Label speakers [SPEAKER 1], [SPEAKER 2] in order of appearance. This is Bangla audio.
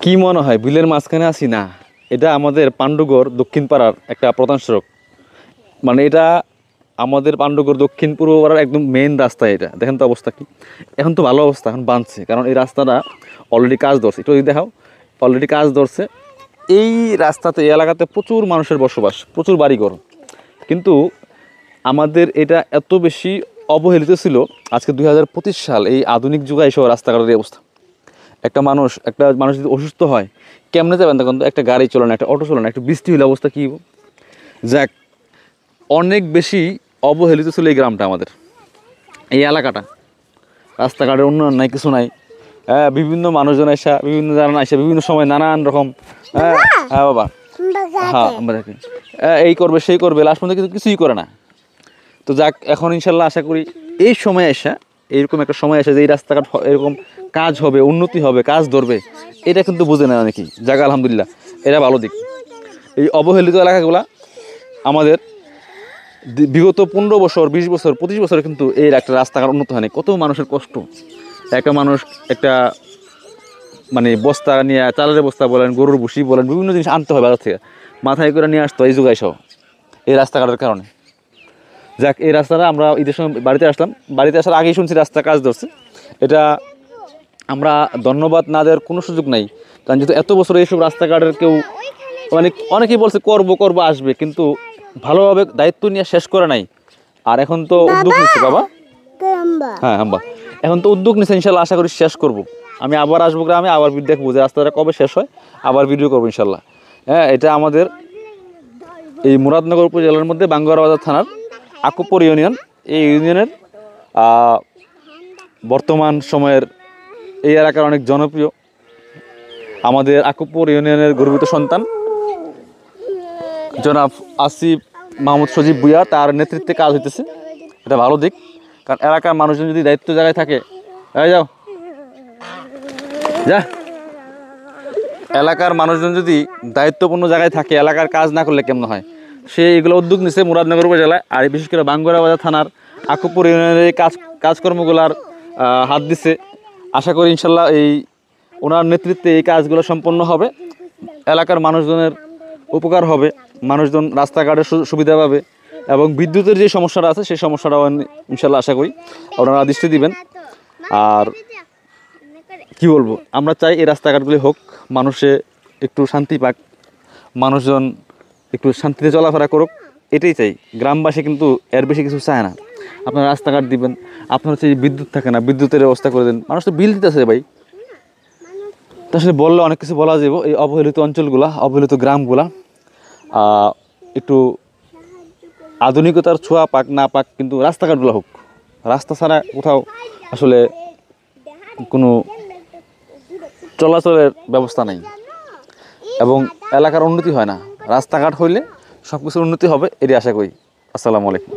[SPEAKER 1] কি মনে হয় বিলের মাঝখানে আছি না? এটা আমাদের পাণ্ডুগড় দক্ষিণ পাড়ার একটা প্রধান সড়ক। মানে এটা আমাদের পাণ্ডুগড় দক্ষিণ পূর্ব পাড়ার একদম মেইন রাস্তা। এটা দেখেন তো অবস্থা কি। এখন তো ভালো অবস্থা, এখন বাঁধছে, কারণ এই রাস্তাটা অলরেডি কাজ ধরছে। একটু যদি দেখাও, অলরেডি কাজ ধরছে। এই রাস্তাতে, এই এলাকাতে প্রচুর মানুষের বসবাস, প্রচুর বাড়িঘর। কিন্তু আমাদের এটা এত বেশি অবহেলিত ছিল। আজকে 2025 সাল, এই আধুনিক যুগে এসব রাস্তাঘাটের এই অবস্থা। একটা মানুষ যদি অসুস্থ হয় কেমনে যাবেন তখন? তো একটা গাড়ি চলে না, একটা অটো চলে না, একটু বৃষ্টি হলে অবস্থা কী? যাক, অনেক বেশি অবহেলিত ছিল এই গ্রামটা আমাদের, এই এলাকাটা। রাস্তাঘাটের উন্নয়ন নাই, কিছু নাই। হ্যাঁ, বিভিন্ন মানুষজন আসা, বিভিন্ন জানা আসা, বিভিন্ন সময় নানান রকম। হ্যাঁ হ্যাঁ বাবা, হ্যাঁ আমরা দেখি এই করবে সেই করবে, লাস্ট পর্যন্ত কিন্তু কিছুই করে না। তো যাক, এখন ইনশাল্লাহ আশা করি এই সময় আসা, এইরকম একটা সময় আসে যে এই রাস্তাঘাট এরকম কাজ হবে, উন্নতি হবে, কাজ ধরবে, এটা কিন্তু বুঝে না অনেকেই। যাক আলহামদুলিল্লাহ, এটা ভালো দিক। এই অবহেলিত এলাকাগুলা আমাদের বিগত 15 বছর, 20 বছর, 25 বছরে কিন্তু এই একটা রাস্তাঘাট উন্নত হয়নি। কত মানুষের কষ্ট। একটা মানুষ একটা মানে বস্তা নিয়ে, চালের বস্তা বলেন, গরুর ভুসি বলেন, বিভিন্ন জিনিস আনতে হয় বাজার থেকে, মাথায় করে নিয়ে আসতো এই যুগায় সহ, এই রাস্তাঘাটের কারণে। যাক, এই রাস্তাটা আমরা ঈদের সময় বাড়িতে আসলাম, বাড়িতে আসার আগেই শুনছি রাস্তা কাজ ধরছে। এটা আমরা ধন্যবাদ না দেওয়ার কোনো সুযোগ নাই, কারণ যেহেতু এত বছর এইসব রাস্তাঘাটের কেউ মানে অনেকেই বলছে করবো আসবে, কিন্তু ভালোভাবে দায়িত্ব নিয়ে শেষ করে নাই। আর এখন তো উদ্যোগ নিচ্ছে বাবা, হ্যাঁ আম্বা, এখন তো উদ্যোগ নিচ্ছে, ইনশাল্লাহ আশা করি শেষ করব। আমি আবার আসবো গ্রামে, আবার দেখবো যে রাস্তাটা কবে শেষ হয়, আবার ভিডিও করবো ইনশাল্লাহ। হ্যাঁ, এটা আমাদের এই মুরাদনগর উপজেলার মধ্যে বাঙ্গুয়ারা বাজার থানার আকুপুর ইউনিয়ন। এই ইউনিয়নের বর্তমান সময়ের এই এলাকার অনেক জনপ্রিয় আমাদের আকুপুর ইউনিয়নের গর্বিত সন্তান জনাব আসিফ মাহমুদ সজীব ভুঁইয়া, তার নেতৃত্বে কাজ হইতেছে। এটা ভালো দিক, কারণ এলাকার মানুষজন যদি দায়িত্ব জায়গায় থাকে, যাও যা, এলাকার মানুষজন যদি দায়িত্বপূর্ণ জায়গায় থাকে, এলাকার কাজ না করলে কেমন হয়? সে এগুলো উদ্যোগ নিচ্ছে মুরাদনগর উপজেলায়, আর বিশেষ করে বাঙ্গুয়ারা বাজার থানার আকুপুর ইউনিয়নের এই কাজকর্মগুলার হাত দিচ্ছে। আশা করি ইনশাল্লাহ এই ওনার নেতৃত্বে এই কাজগুলো সম্পন্ন হবে, এলাকার মানুষজনের উপকার হবে, মানুষজন রাস্তাঘাটের সুবিধা পাবে, এবং বিদ্যুতের যে সমস্যাটা আছে সেই সমস্যাটাও ইনশাল্লাহ আশা করি ওনারা দৃষ্টি দিবেন। আর কি বলবো, আমরা চাই এই রাস্তাঘাটগুলি হোক, মানুষে একটু শান্তি পাক, মানুষজন একটু শান্তিতে চলাফেরা করুক, এটাই চাই। গ্রামবাসী কিন্তু এর বেশি কিছু চায় না। আপনারা রাস্তাঘাট দিবেন, আপনার হচ্ছে বিদ্যুৎ থাকে না, বিদ্যুতের ব্যবস্থা করে দেন। মানুষ তো বিল দিতেছে ভাই, তা আসলে বললে অনেক কিছু বলা যাবে। এই অবহেলিত অঞ্চলগুলা, অবহেলিত গ্রামগুলা একটু আধুনিকতার ছোঁয়া পাক না পাক, কিন্তু রাস্তাঘাটগুলো হোক। রাস্তা ছাড়া কোথাও আসলে কোনো চলাচলের ব্যবস্থা নেই, এবং এলাকার উন্নতি হয় না। রাস্তাঘাট হইলে সব কিছুর উন্নতি হবে, এটি আশা করি। আসসালামু আলাইকুম।